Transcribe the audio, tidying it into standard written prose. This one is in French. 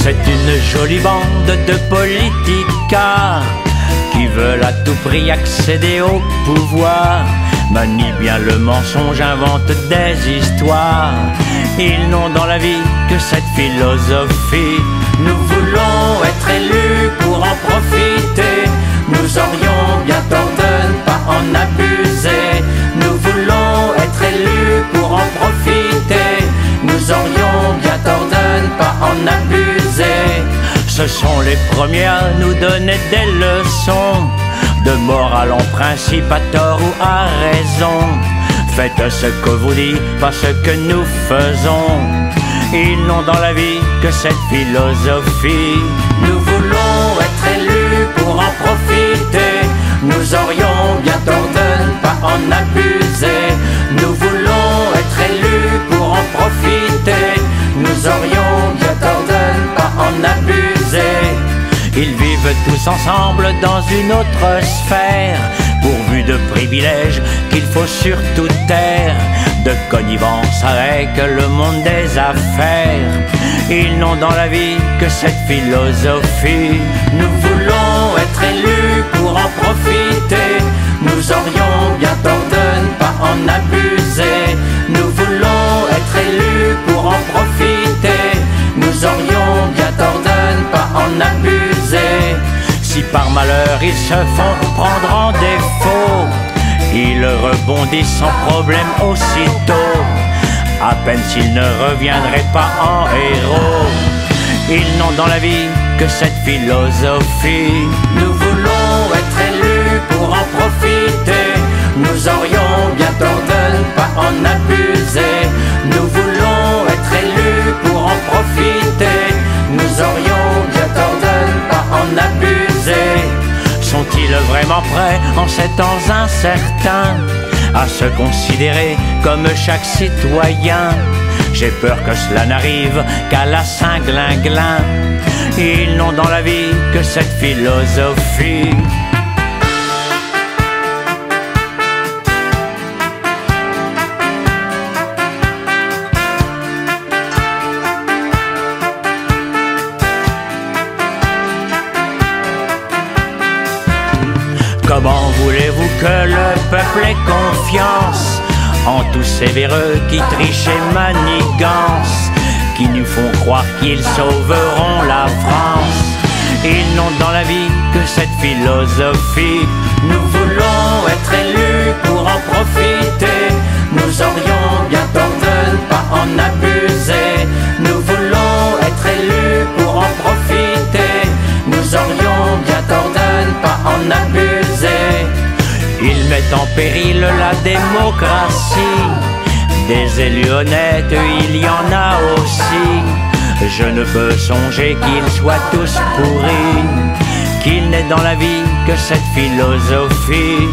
C'est une jolie bande de politicards qui veulent à tout prix accéder au pouvoir. Manient bien le mensonge, inventent des histoires. Ils n'ont dans la vie que cette philosophie. Nous voulons être élus pour en profiter. Nous aurions bien tort de ne pas en abuser. Nous voulons être élus pour en profiter. Nous aurions bien tort de ne pas en abuser. Ce sont les premiers à nous donner des leçons de morale en principe, à tort ou à raison. Faites ce que vous dit, pas ce que nous faisons. Ils n'ont dans la vie que cette philosophie. Nous voulons être élus pour en profiter. Nous aurions bien tort de ne pas en abuser. Nous voulons être élus pour en profiter. Nous aurions bien tort de ne pas en abuser. Ils vivent tous ensemble dans une autre sphère, pourvus de privilèges qu'il faut surtout taire, de connivence avec le monde des affaires. Ils n'ont dans la vie que cette philosophie. Nous voulons être élus pour en profiter. Nous aurions bien tort de ne pas en abuser. Nous voulons être élus pour en profiter. Nous aurions bien tort de ne pas en abuser. Si par malheur ils se font prendre en défaut, ils rebondissent sans problème aussitôt, à peine s'ils ne reviendraient pas en héros. Ils n'ont dans la vie que cette philosophie. Nous voulons être élus pour en profiter. Nous aurions bien tort de ne pas en abuser. Nous voulons être élus pour en profiter. Nous aurions bien tort de ne pas en abuser. Sont-ils vraiment prêts en ces temps incertains à se considérer comme chaque citoyen? J'ai peur que cela n'arrive qu'à la Saint-Glinglin. Ils n'ont dans la vie que cette philosophie. Comment voulez-vous que le peuple ait confiance en tous ces véreux qui trichent et manigancent, qui nous font croire qu'ils sauveront la France? Ils n'ont dans la vie que cette philosophie. Nous voulons être élus pour en profiter. Nous aurions bien tort de ne pas en abuser. Nous voulons être élus pour en profiter. Nous aurions bien tort de ne pas en abuser. Ils mettent en péril la démocratie. Des élus honnêtes, il y en a aussi. Je ne peux songer qu'ils soient tous pourris, qu'il n'est dans la vie que cette philosophie.